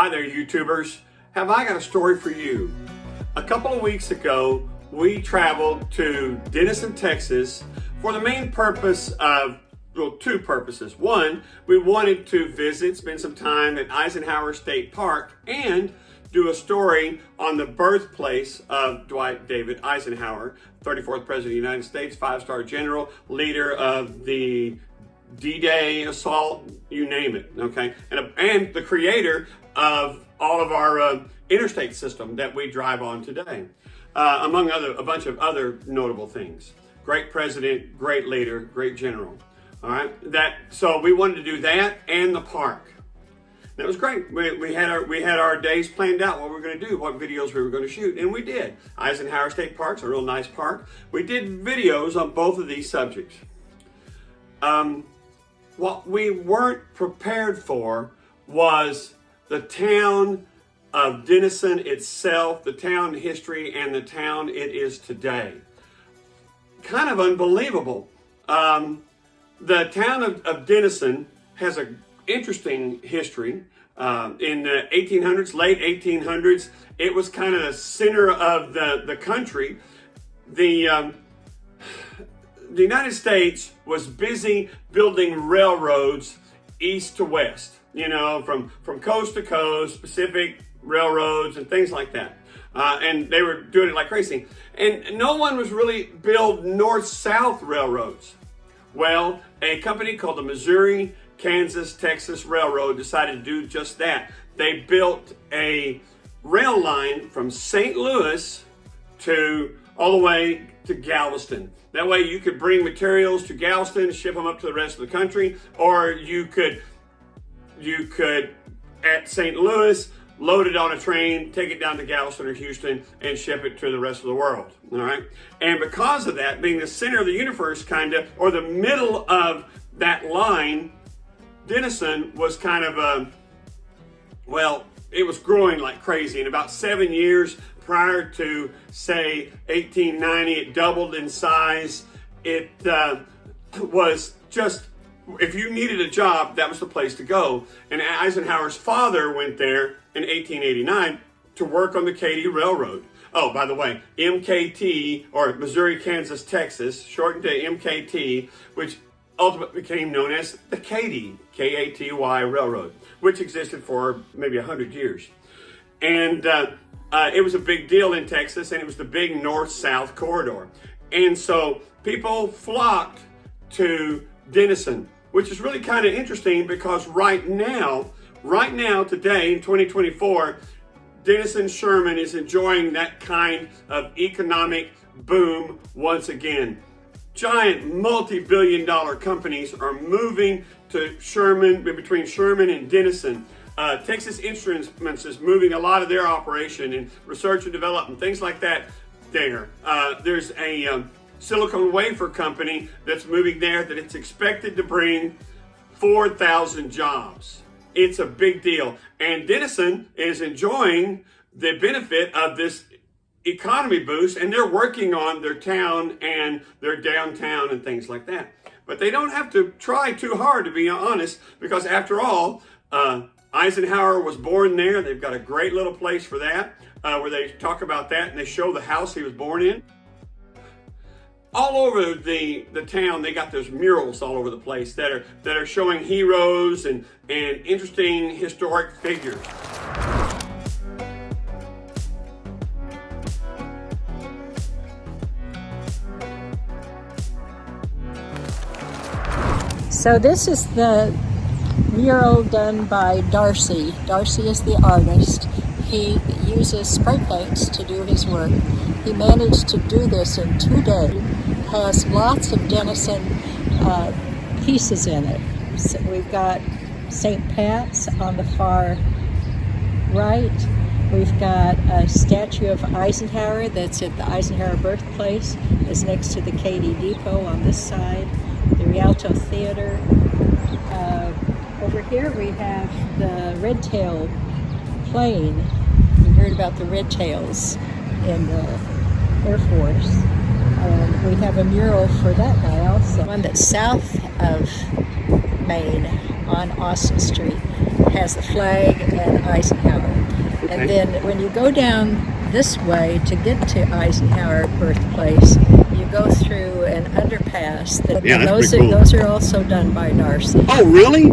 Hi there, YouTubers. Have I got a story for you? A couple of weeks ago, we traveled to Denison, Texas for the main purpose of, well, two purposes. One, we wanted to visit, spend some time at Eisenhower State Park, and do a story on the birthplace of Dwight David Eisenhower, 34th President of the United States, 5-star general, leader of the D-Day assault, you name it, okay? And the creator of all of our interstate system that we drive on today, among a bunch of other notable things. Great president, great leader, great general. All right, so we wanted to do that and the park. That was great. We had our days planned out, what we were going to do, what videos we were going to shoot, and we did. Eisenhower State Park's a real nice park. We did videos on both of these subjects. What we weren't prepared for was the town of Denison itself, the town history, and the town it is today. Kind of unbelievable. The town of Denison has an interesting history. In the 1800s, late 1800s, it was kind of the center of the country. The United States was busy building railroads east to west, you know, from coast to coast, Pacific railroads and things like that. And they were doing it like crazy. And no one was really building north-south railroads. Well, a company called the Missouri, Kansas, Texas Railroad decided to do just that. They built a rail line from St. Louis all the way to Galveston. That way you could bring materials to Galveston, ship them up to the rest of the country, or you could at St. Louis, load it on a train, take it down to Galveston or Houston, and ship it to the rest of the world, all right? And because of that, being the center of the universe, kind of, or the middle of that line, Denison was kind of it was growing like crazy. In about 7 years prior to, say, 1890, it doubled in size. It was just, if you needed a job, that was the place to go. And Eisenhower's father went there in 1889 to work on the Katy Railroad. Oh, by the way, MKT, or Missouri, Kansas, Texas, shortened to MKT, which ultimately became known as the Katy, K-A-T-Y Railroad, which existed for maybe 100 years. And it was a big deal in Texas, and it was the big north-south corridor. And so people flocked to Denison, which is really kind of interesting because right now, today in 2024, Denison Sherman is enjoying that kind of economic boom once again. Giant multi-billion-dollar companies are moving to Sherman, between Sherman and Denison. Texas Instruments is moving a lot of their operation and research and development, things like that there. There's a silicon wafer company that's moving there that it's expected to bring 4,000 jobs. It's a big deal. And Denison is enjoying the benefit of this economy boost, and they're working on their town and their downtown and things like that. But they don't have to try too hard, to be honest, because after all, Eisenhower was born there. They've got a great little place for that, where they talk about that and they show the house he was born in. All over the town, they got those murals all over the place that are showing heroes and interesting historic figures. So this is the mural done by Darcy. Darcy is the artist. He uses spray paints to do his work. He managed to do this in 2 days. Has lots of Denison pieces in it. So we've got St. Pat's on the far right. We've got a statue of Eisenhower that's at the Eisenhower Birthplace. Is next to the Katy Depot on this side. The Rialto Theater. Over here we have the red tail plane. You heard about the red tails in the Air Force. We have a mural for that guy also. One that's south of Maine on Austin Street has the flag and Eisenhower. Okay. And then when you go down this way to get to Eisenhower Birthplace, you go through an underpass. Yeah, that's those, pretty cool. Those are also done by Darcy. Oh, really?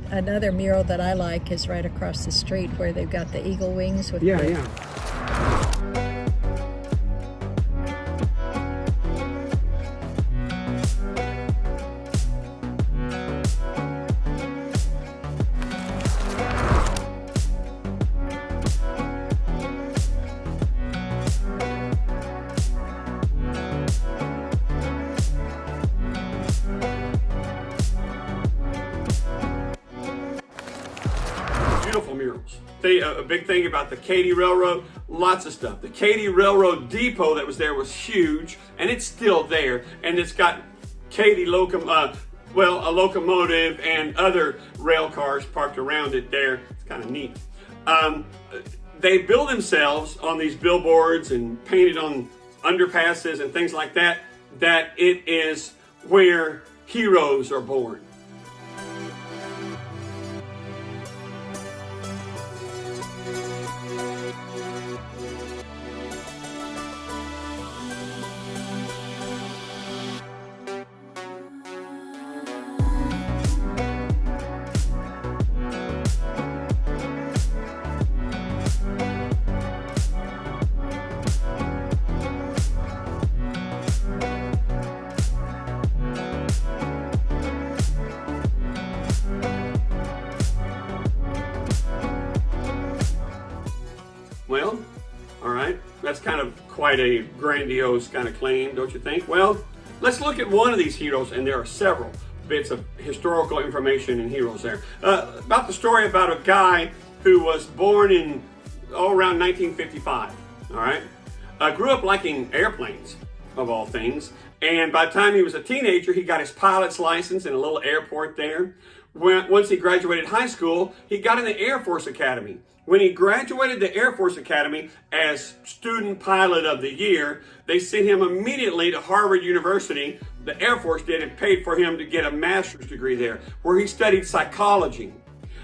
Another mural that I like is right across the street where they've got the eagle wings with Yeah, the yeah. Beautiful murals. A big thing about the Katy Railroad, lots of stuff. The Katy Railroad depot that was there was huge, and it's still there. And it's got Katy a locomotive and other rail cars parked around it there. It's kind of neat. They build themselves on these billboards and painted on underpasses and things like that, that it is where heroes are born. Well, all right, that's kind of quite a grandiose kind of claim, don't you think? Well, let's look at one of these heroes, and there are several bits of historical information and heroes there. About the story about a guy who was born in around 1955, all right? Grew up liking airplanes, of all things, and by the time he was a teenager, he got his pilot's license in a little airport there. Once he graduated high school, he got in the Air Force Academy. When he graduated the Air Force Academy as Student Pilot of the Year, they sent him immediately to Harvard University. The Air Force did, and paid for him to get a master's degree there, where he studied psychology.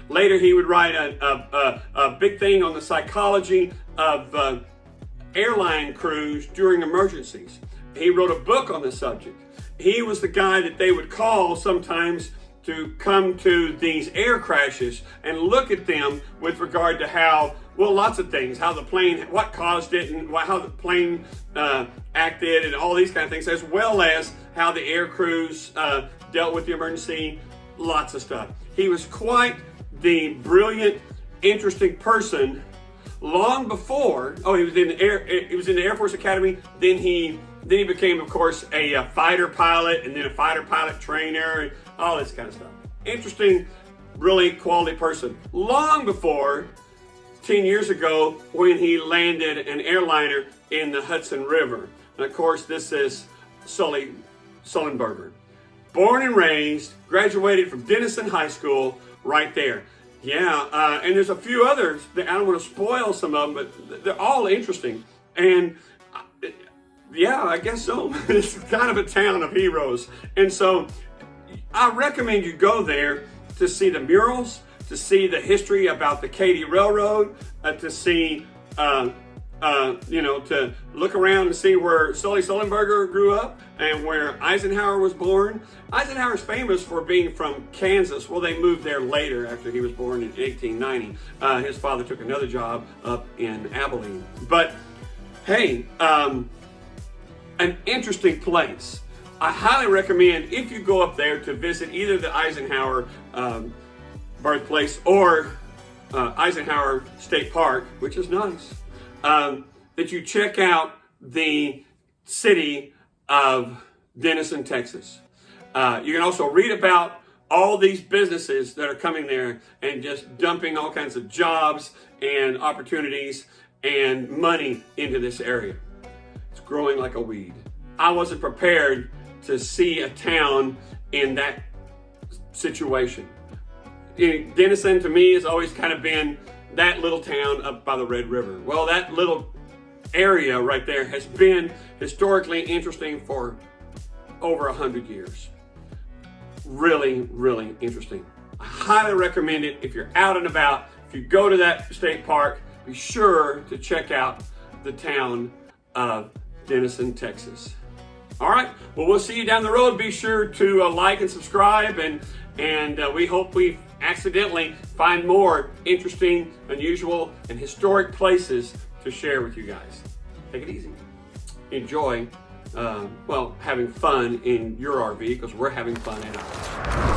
Later, he would write a big thing on the psychology of airline crews during emergencies. He wrote a book on the subject. He was the guy that they would call sometimes to come to these air crashes and look at them with regard to how, well, lots of things, how the plane, what caused it, and how the plane acted, and all these kind of things, as well as how the air crews dealt with the emergency, lots of stuff. He was quite the brilliant, interesting person long before. He was in the Air Force Academy. Then he became, of course, a fighter pilot, and then a fighter pilot trainer, and all this kind of stuff. Interesting, really quality person. Long before 10 years ago when he landed an airliner in the Hudson River. And of course, this is Sully Sullenberger. Born and raised, graduated from Denison High School right there. Yeah, and there's a few others that I don't want to spoil some of them, but they're all interesting. And yeah, I guess so. It's kind of a town of heroes. And so I recommend you go there to see the murals, to see the history about the Katy Railroad, to see, to look around and see where Sully Sullenberger grew up and where Eisenhower was born. Eisenhower's famous for being from Kansas. Well, they moved there later after he was born in 1890. His father took another job up in Abilene. But hey, an interesting place. I highly recommend, if you go up there, to visit either the Eisenhower birthplace or Eisenhower State Park, which is nice, that you check out the city of Denison, Texas. You can also read about all these businesses that are coming there and just dumping all kinds of jobs and opportunities and money into this area. It's growing like a weed. I wasn't prepared to see a town in that situation. Denison, to me, has always kind of been that little town up by the Red River. Well, that little area right there has been historically interesting for over 100 years. really, really interesting. I highly recommend it. If you're out and about, if you go to that state park, be sure to check out the town of Denison, Texas. All right, well, we'll see you down the road. Be sure to like and subscribe, and we hope we accidentally find more interesting, unusual, and historic places to share with you guys. Take it easy. Enjoy, having fun in your RV, because we're having fun in ours.